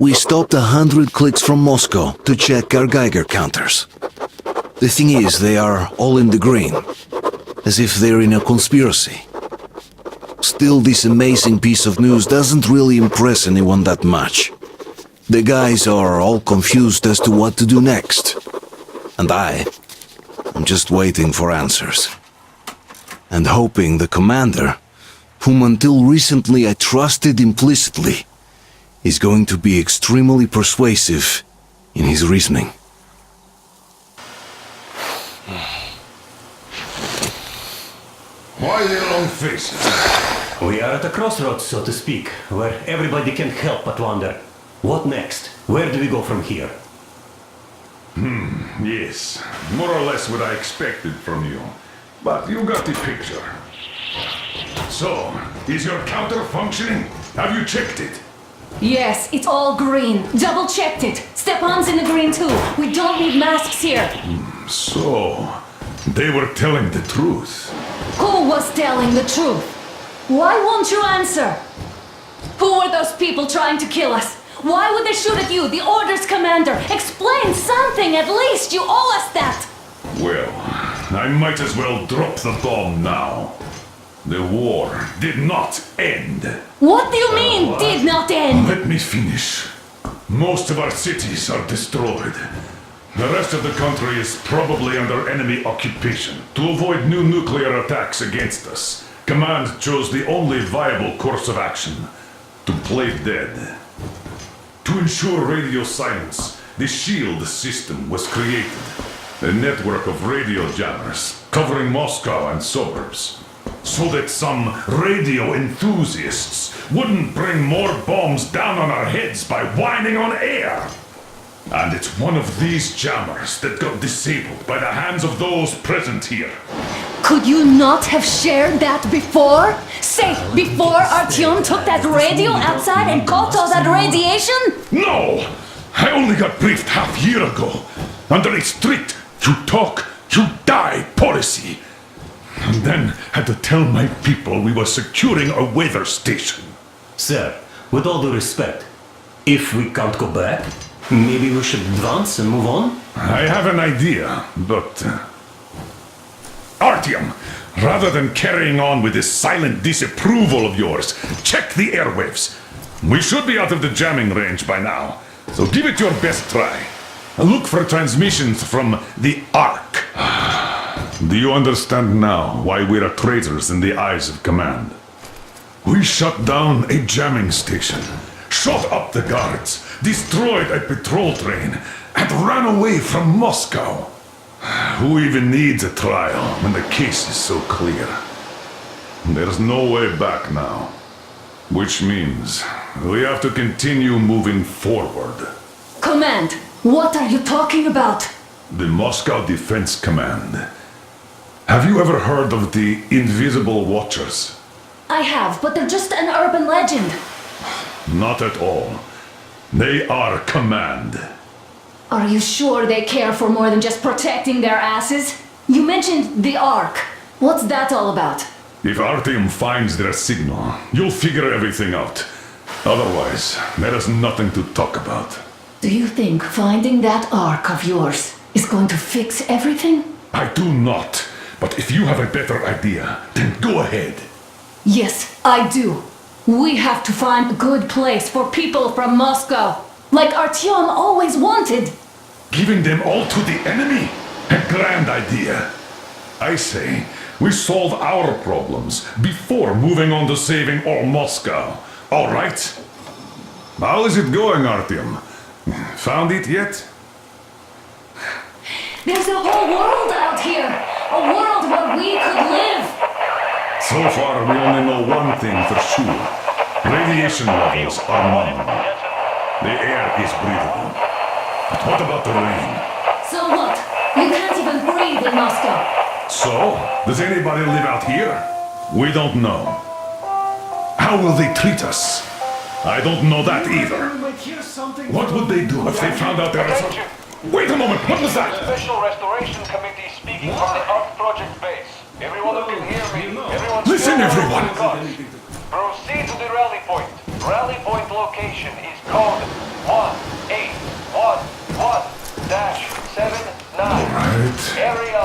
We stopped 100 clicks from Moscow to check our Geiger counters. The thing is, they are all in the green, as if they're in a conspiracy. Still, this amazing piece of news doesn't really impress anyone that much. The guys are all confused as to what to do next. And I'm just waiting for answers. And hoping the commander, whom until recently I trusted implicitly, is going to be extremely persuasive in his reasoning. Why the long faces? We are at a crossroads, so to speak, where everybody can't help but wonder, what next? Where do we go from here? Yes, more or less what I expected from you. But you got the picture. So, is your counter functioning? Have you checked it? Yes, it's all green. Double-checked it. Stepan's in the green too. We don't need masks here. So, they were telling the truth. Who was telling the truth? Why won't you answer? Who were those people trying to kill us? Why would they shoot at you, the orders commander? Explain something, at least. You owe us that. Well, I might as well drop the bomb now. The war did not end. What do you mean, did not end? Let me finish. Most of our cities are destroyed. The rest of the country is probably under enemy occupation. To avoid new nuclear attacks against us, Command chose the only viable course of action: to play dead. To ensure radio silence, the SHIELD system was created. A network of radio jammers covering Moscow and suburbs. So that some radio enthusiasts wouldn't bring more bombs down on our heads by whining on air. And it's one of these jammers that got disabled by the hands of those present here. Could you not have shared that before? Say, before Artyom took that radio outside and caught all that radiation? No! I only got briefed half year ago, under a strict you talk, you die policy. And then had to tell my people we were securing a weather station. Sir, with all due respect, if we can't go back, maybe we should advance and move on? I have an idea, but... Artyom, rather than carrying on with this silent disapproval of yours, check the airwaves. We should be out of the jamming range by now, so give it your best try. Look for transmissions from the Ark. Do you understand now why we're traitors in the eyes of Command? We shut down a jamming station, shot up the guards, destroyed a patrol train, and ran away from Moscow. Who even needs a trial when the case is so clear? There's no way back now. Which means we have to continue moving forward. Command, what are you talking about? The Moscow Defense Command. Have you ever heard of the Invisible Watchers? I have, but they're just an urban legend. Not at all. They are Command. Are you sure they care for more than just protecting their asses? You mentioned the Ark. What's that all about? If Artyom finds their signal, you'll figure everything out. Otherwise, there is nothing to talk about. Do you think finding that Ark of yours is going to fix everything? I do not. But if you have a better idea, then go ahead. Yes, I do. We have to find a good place for people from Moscow, like Artyom always wanted. Giving them all to the enemy? A grand idea. I say, we solve our problems before moving on to saving all Moscow. All right? How is it going, Artyom? Found it yet? There's a whole world out here. A world where we could live. So far, we only know one thing for sure. Radiation levels are nominal. The air is breathable. But what about the rain? So what? You can't even breathe in Moscow. So, does anybody live out here? We don't know. How will they treat us? I don't know that either. What would they do if they found out there was a... Wait a moment, what was that? Special Restoration Committee speaking from the Ark Project base. Everyone who can hear me, everyone... Listen, everyone! Proceed to the rally point. Rally point location is code 1. right. Area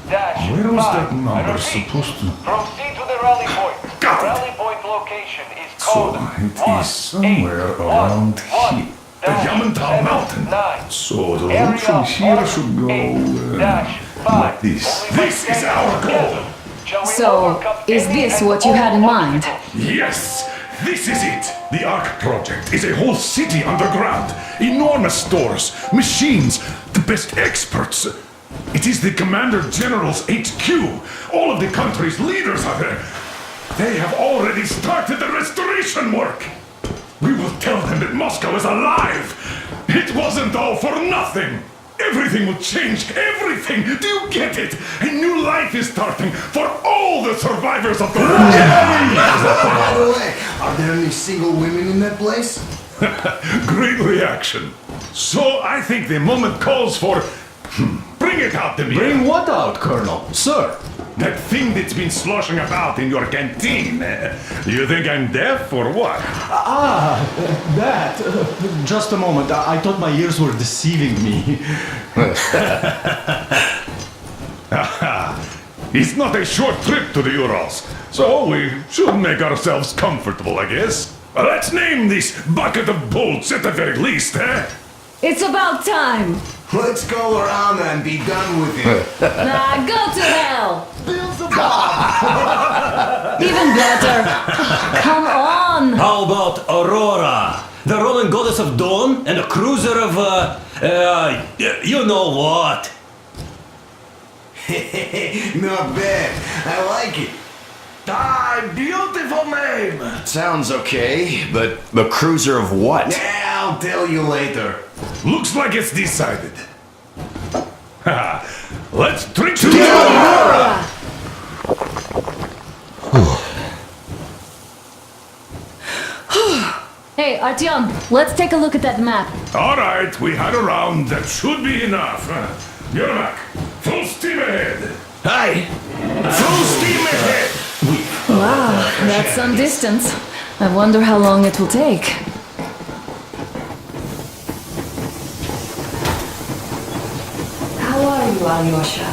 18-5. Where was that I number repeat, supposed to... proceed to the rally point. Got it. Rally point location is So code it is somewhere around here. The Yamantau Mountain. 9. So the route from here should go like this. This is our goal. So, is this what you had in mind? Yes, this is it. The Ark Project is a whole city underground. Enormous stores, machines, the best experts. It is the Commander General's HQ. All of the country's leaders are there. They have already started the restoration work. We will tell them that Moscow is alive. It wasn't all for nothing. Everything will change, everything! Do you get it? A new life is starting for all the survivors of the war! By the way, are there any single women in that place? Great reaction. So I think the moment calls for... Bring it out, Dmitry. Bring what out, Colonel? Sir? That thing that's been sloshing about in your canteen. You think I'm deaf or what? That. Just a moment. I thought my ears were deceiving me. It's not a short trip to the Urals, so we should make ourselves comfortable, I guess. Let's name this bucket of bolts at the very least, eh? It's about time! Let's go around and be done with it. Nah, go to hell! Even better! Come on! How about Aurora? The Roman goddess of dawn and a cruiser of, you know what? Not bad. I like it. Beautiful name! Sounds okay, but a cruiser of what? Yeah, I'll tell you later. Looks like it's decided. Let's drink to Aurora! Hey, Artyom, let's take a look at that map. All right, we had a round. That should be enough. Yermak, full steam ahead. Hi! Full steam ahead! Wow, that's some distance. I wonder how long it will take. How are you, Alyosha?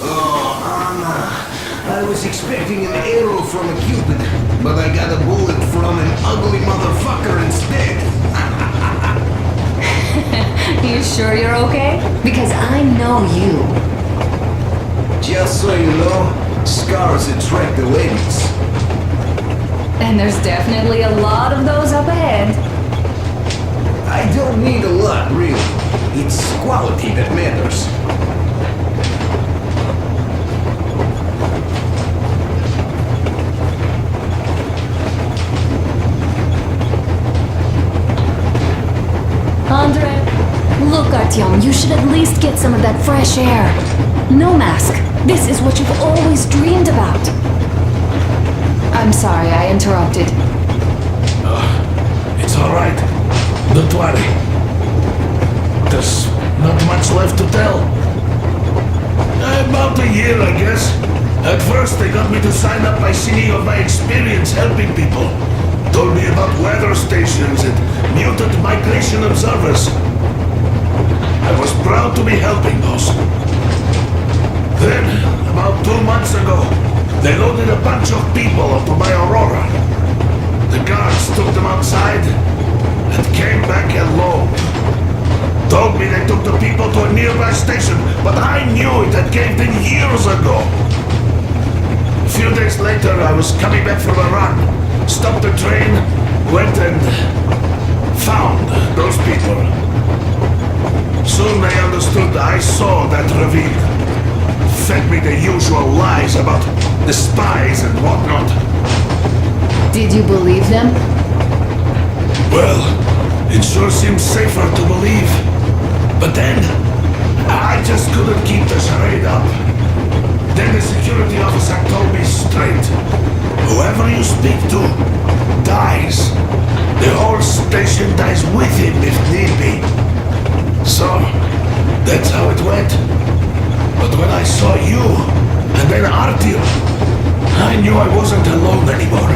Oh, Anna. I was expecting an arrow from a Cupid, but I got a bullet from an ugly motherfucker instead. You sure you're okay? Because I know you. Just so you know, scars attract the ladies. And there's definitely a lot of those up ahead. I don't need a lot, really. It's quality that matters. Andre, look, Artyom, you should at least get some of that fresh air. No mask. This is what you've always dreamed about. I'm sorry, I interrupted. It's alright. Don't worry. There's not much left to tell. About a year, I guess. At first, they got me to sign up by singing of my experience helping people. Told me about weather stations and mutant migration observers. I was proud to be helping those. Then, about 2 months ago, they loaded a bunch of people onto my Aurora. The guards took them outside and came back alone. Told me they took the people to a nearby station, but I knew it had caved in years ago. A few days later, I was coming back from a run, stopped the train, went and found those people. Soon they understood I saw that reveal. Fed me the usual lies about the spies and whatnot. Did you believe them? Well, it sure seems safer to believe. But then, I just couldn't keep the charade up. Then the security officer told me straight, whoever you speak to dies. The whole station dies with him if need be. So, that's how it went. But when I saw you, and then Artyom, I knew I wasn't alone anymore.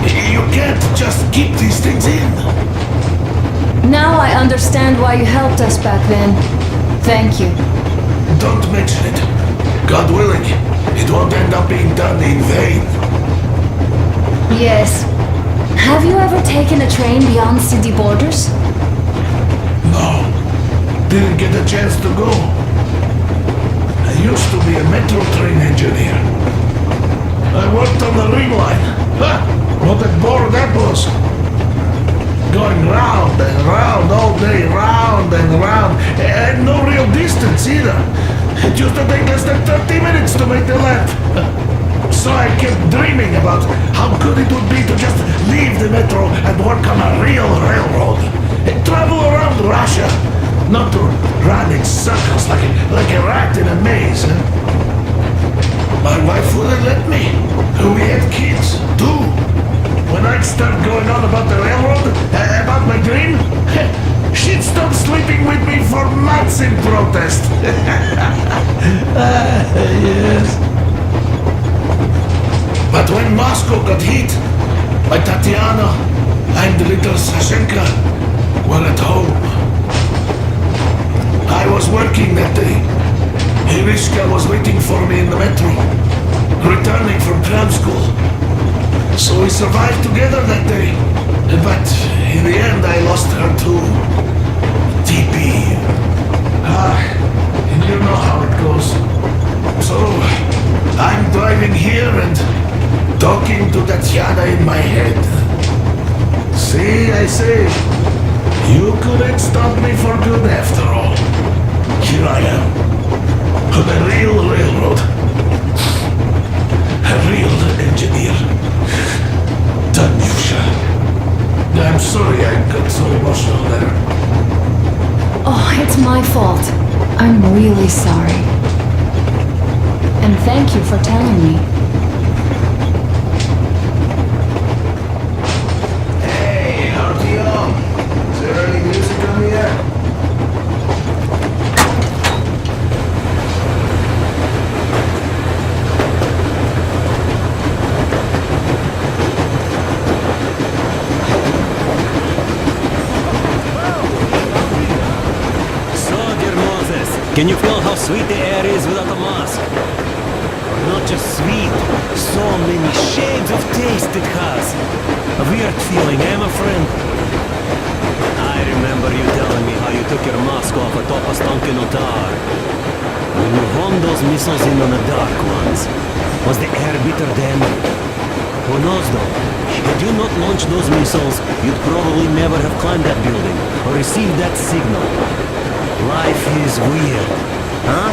You can't just keep these things in. Now I understand why you helped us back then. Thank you. Don't mention it. God willing, it won't end up being done in vain. Yes. Have you ever taken a train beyond city borders? No, didn't get a chance to go. I used to be a metro train engineer. I worked on the ring line. Ha! What a bore that was. Going round and round all day, round and round, and no real distance either. It used to take less than 30 minutes to make the lap. So I kept dreaming about how good it would be to just leave the metro and work on a real railroad. And travel around Russia, not to run in circles like a rat in a maze. My wife wouldn't let me. We had kids, too. When I'd start going on about the railroad, about my dream, she'd stop sleeping with me for months in protest. Yes. But when Moscow got hit, my Tatiana and the little Sashenka were at home. I was working that day. Irishka was waiting for me in the metro, returning from cram school. So we survived together that day. But in the end, I lost her too. TP. And you know how it goes. So I'm driving here and talking to Tatiana in my head. See, I say, you couldn't stop me for good after all. Here I am, on a real railroad. A real engineer. Danyusha. I'm sorry I got so emotional there. Oh, it's my fault. I'm really sorry. And thank you for telling me. Hey, Artyom. Is there any music on the air? Can you feel how sweet the air is without a mask? Not just sweet, so many shades of taste it has. A weird feeling, eh, my friend? I remember you telling me how you took your mask off atop a stunking Otar. When you homed those missiles in on the dark ones, was the air bitter then? Who knows though? Had you not launched those missiles, you'd probably never have climbed that building or received that signal. Life is weird, huh?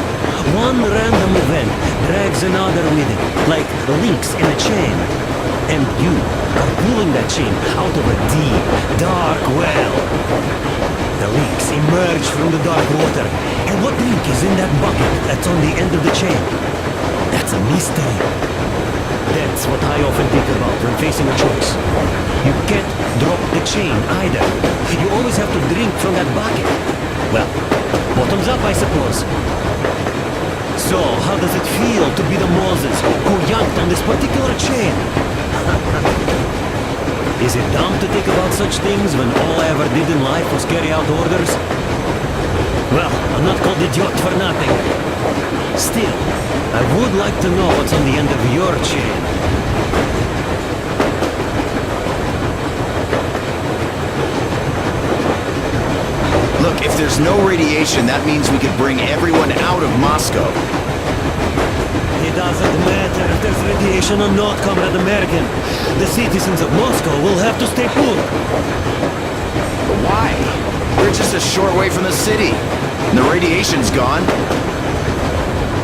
One random event drags another with it, like links in a chain. And you are pulling that chain out of a deep, dark well. The links emerge from the dark water. And what link is in that bucket that's on the end of the chain? That's a mystery. That's what I often think about when facing a choice. You can't drop the chain either. You always have to drink from that bucket. Well, bottoms up, I suppose. So, how does it feel to be the Moses who yanked on this particular chain? Is it dumb to think about such things when all I ever did in life was carry out orders? Well, I'm not called idiot for nothing. Still, I would like to know what's on the end of your chain. Look, if there's no radiation, that means we could bring everyone out of Moscow. It doesn't matter if there's radiation or not, Comrade American. The citizens of Moscow will have to stay put. But why? We're just a short way from the city. And the radiation's gone.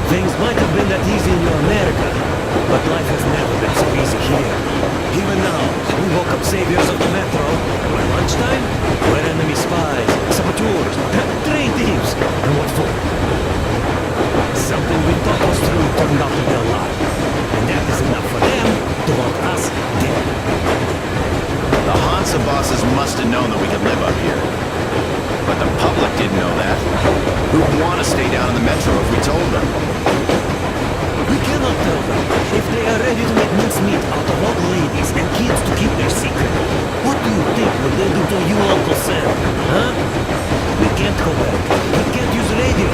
Things might have been that easy in America, but life has never been so easy here. Even now, we woke up saviors of the metro. By lunchtime, we're enemy spies, saboteurs, train thieves. And what for? Something we thought was true turned out to be a lie. And that is enough for them to want us dead. The Hansa bosses must have known that we could live up here. But the public didn't know that. Who'd want to stay down in the metro if we told them? We cannot tell them. If they are ready to make mincemeat out of old ladies and kids to keep their secret, what do you think would they do to you, Uncle Sam? Huh? We can't go back. We can't use radio.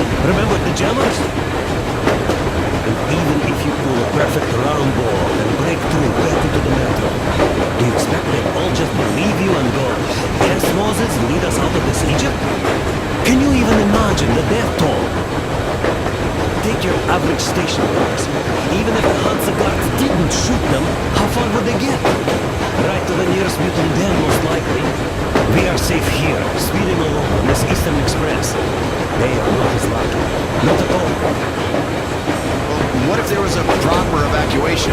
station guards. Even if the Hansa guards didn't shoot them, how far would they get? Right to the nearest mutant den, most likely. We are safe here, speeding along on this Eastern Express. They are not as lucky. Not at all. What if there was a proper evacuation?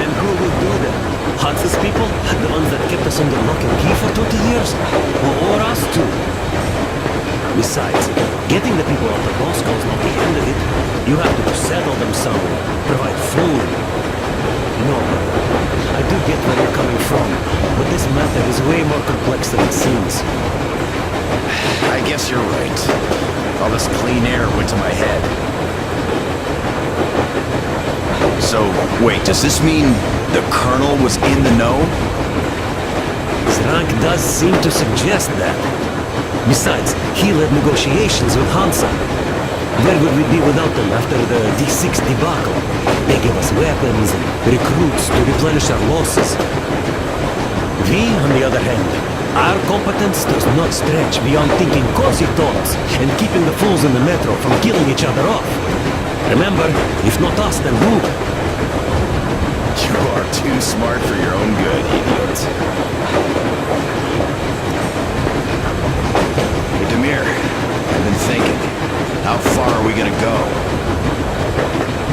And who would do that? Hansa's people? The ones that kept us under lock and key for 20 years? Or us too? Besides, getting the people out of Moscow is not the end of it. You have to settle them somewhere, provide food. No, I do get where you're coming from, but this matter is way more complex than it seems. I guess you're right. All this clean air went to my head. So, wait, does this mean the Colonel was in the know? His rank does seem to suggest that. Besides, he led negotiations with Hansa. Where would we be without them after the D6 debacle? They gave us weapons and recruits to replenish our losses. We, on the other hand, our competence does not stretch beyond thinking cozy thoughts and keeping the fools in the metro from killing each other off. Remember, if not us, then who? You are too smart for your own good, idiot. Hey, Demir, I've been thinking. How far are we gonna go?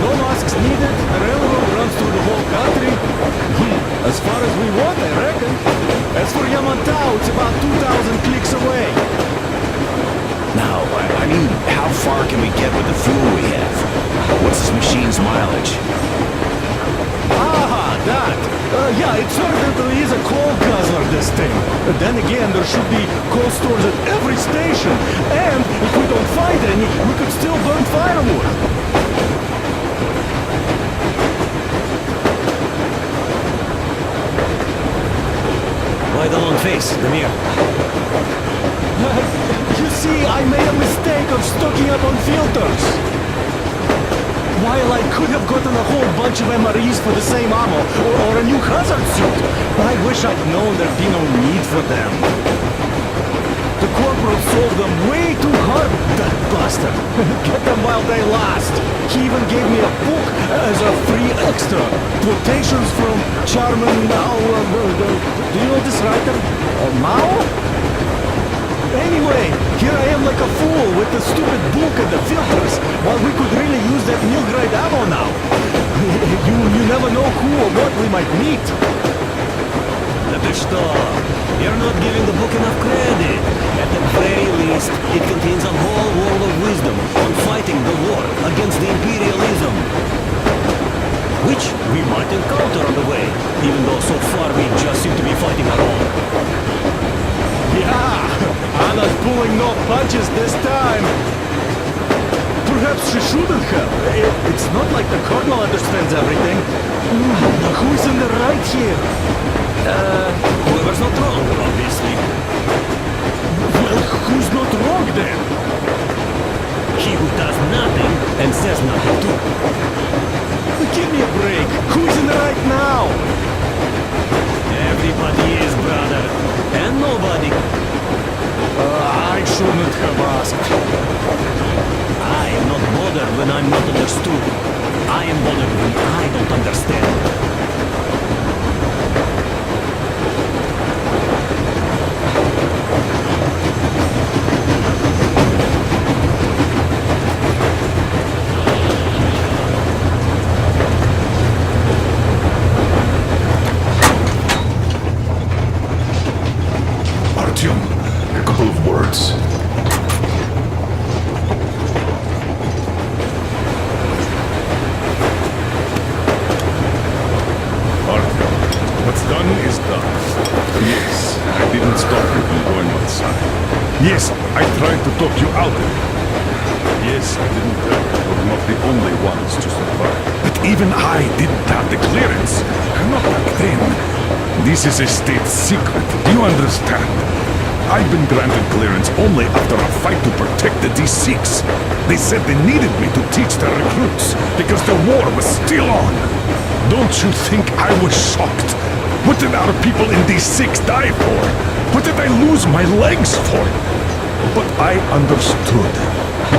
No masks needed. The railroad runs through the whole country. As far as we want, I reckon. As for Yamantau, it's about 2,000 clicks away. Now, I mean, how far can we get with the fuel we have? What's this machine's mileage? Ah, that. Yeah, it certainly is a coal guzzler, this thing. But then again, there should be coal stores at every station. And if we don't find any, we could still burn firewood. Why the long face, Demir? You see, I made a mistake of stocking up on filters. While I could have gotten a whole bunch of MREs for the same ammo, or a new hazard suit, I wish I'd known there'd be no need for them. The corporal sold them way too hard, that bastard. Get them while they last. He even gave me a book as a free extra. Quotations from Charmin Mao. Do you know this writer? Mao? Anyway, here I am like a fool with the stupid book and the filters, while we could really use that Milgrade ammo now. You never know who or what we might meet. Что? You're not giving the book enough credit. At the very least, it contains a whole world of wisdom on fighting the war against the imperialism. Which we might encounter on the way, even though so far we just seem to be fighting our own. Yeah, Anna's pulling no punches this time. Perhaps she shouldn't have. It's not like the Colonel understands everything. Now who's in the right here? Whoever's not wrong, obviously. Well, who's not wrong then? He who does nothing and says nothing too. Give me a break. Who's in the right now? Everybody is, brother. And nobody. I shouldn't have asked. I am not bothered when I'm not understood. I am bothered when I don't understand. Artyom, a couple of words. Artyom, what's done is done. Yes, I didn't stop you from going outside. Yes, I tried to talk you out of it. Yes, I didn't tell you we're not the only ones to survive. But even I didn't have the clearance. Not back then. This is a state secret. Do you understand? I've been granted clearance only after a fight to protect the D6. They said they needed me to teach their recruits because the war was still on. Don't you think I was shocked? What did our people in D6 die for? What did I lose my legs for? But I understood.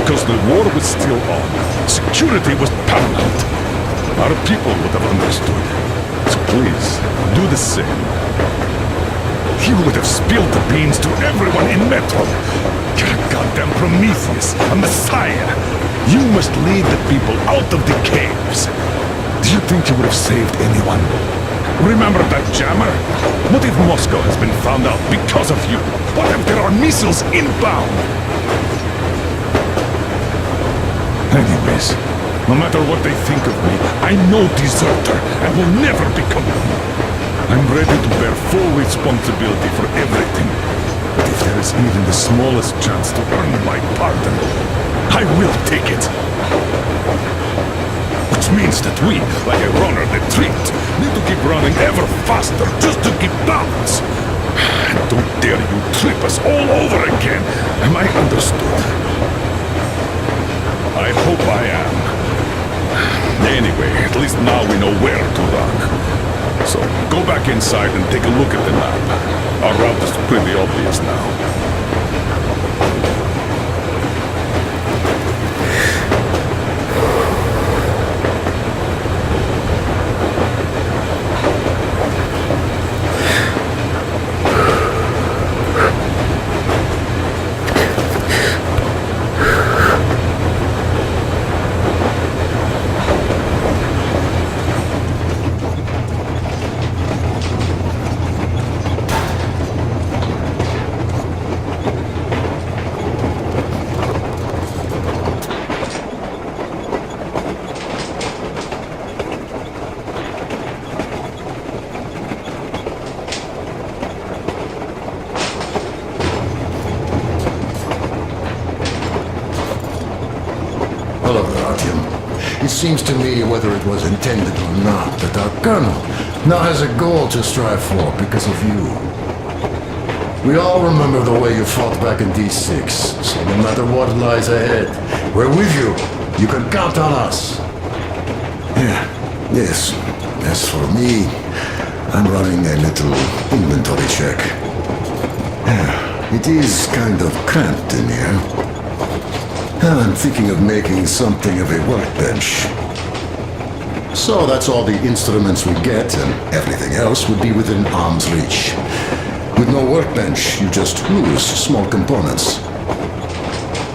Because the war was still on. Security was paramount. Our people would have understood. So please, do the same. You would have spilled the beans to everyone in Metro. You're a goddamn Prometheus, a messiah. You must lead the people out of the caves. Do you think you would have saved anyone? Remember that jammer? What if Moscow has been found out because of you? What if there are missiles inbound? Anyways, no matter what they think of me, I'm no deserter and will never become one. I'm ready to bear full responsibility for everything. But if there is even the smallest chance to earn my pardon, I will take it. Which means that we, like a runner that tripped, need to keep running ever faster just to keep balance. And don't dare you trip us all over again. Am I understood? I hope I am. Anyway, at least now we know where to run. So, go back inside and take a look at the map. Our route is pretty obvious now. Hello there, Artyom. It seems to me, whether it was intended or not, that our colonel now has a goal to strive for because of you. We all remember the way you fought back in D6, so no matter what lies ahead, we're with you. You can count on us. Yes. As for me, I'm running a little inventory check. It is kind of cramped in here. I'm thinking of making something of a workbench. So that's all the instruments we get, and everything else would be within arm's reach. With no workbench, you just lose small components.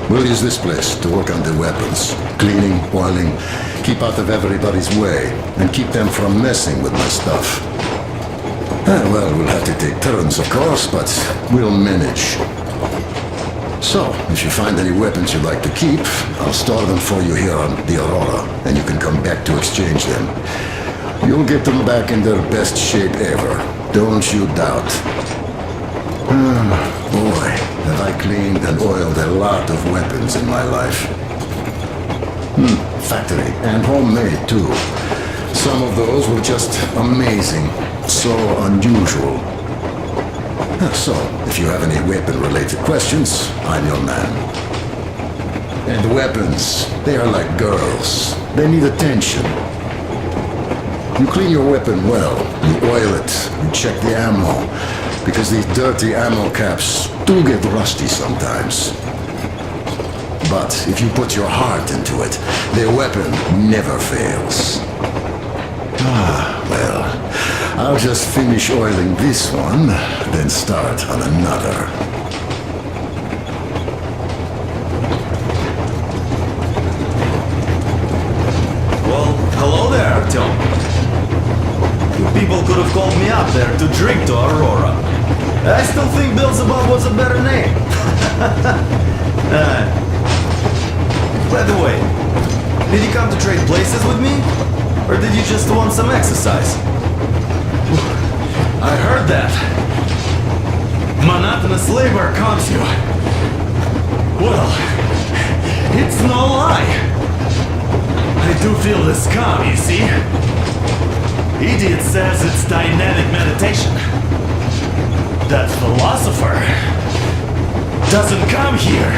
We'll use this place to work on the weapons. Cleaning, oiling, keep out of everybody's way, and keep them from messing with my stuff. Well, we'll have to take turns, of course, but we'll manage. So, if you find any weapons you'd like to keep, I'll store them for you here on the Aurora, and you can come back to exchange them. You'll get them back in their best shape ever. Don't you doubt. Boy, have I cleaned and oiled a lot of weapons in my life. Factory and homemade too. Some of those were just amazing. So unusual. So, if you have any weapon-related questions, I'm your man. And weapons, they are like girls. They need attention. You clean your weapon well, you oil it, you check the ammo, because these dirty ammo caps do get rusty sometimes. But if you put your heart into it, the weapon never fails. Well, I'll just finish oiling this one, then start on another. Well, hello there, Artyom. You people could have called me up there to drink to Aurora. I still think Beelzebub was a better name. By the way, did you come to trade places with me? Or did you just want some exercise? I heard that. Monotonous labor calms you. Well, it's no lie. I do feel this calm, you see? Idiot says it's dynamic meditation. That philosopher doesn't come here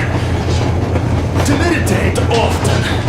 to meditate often.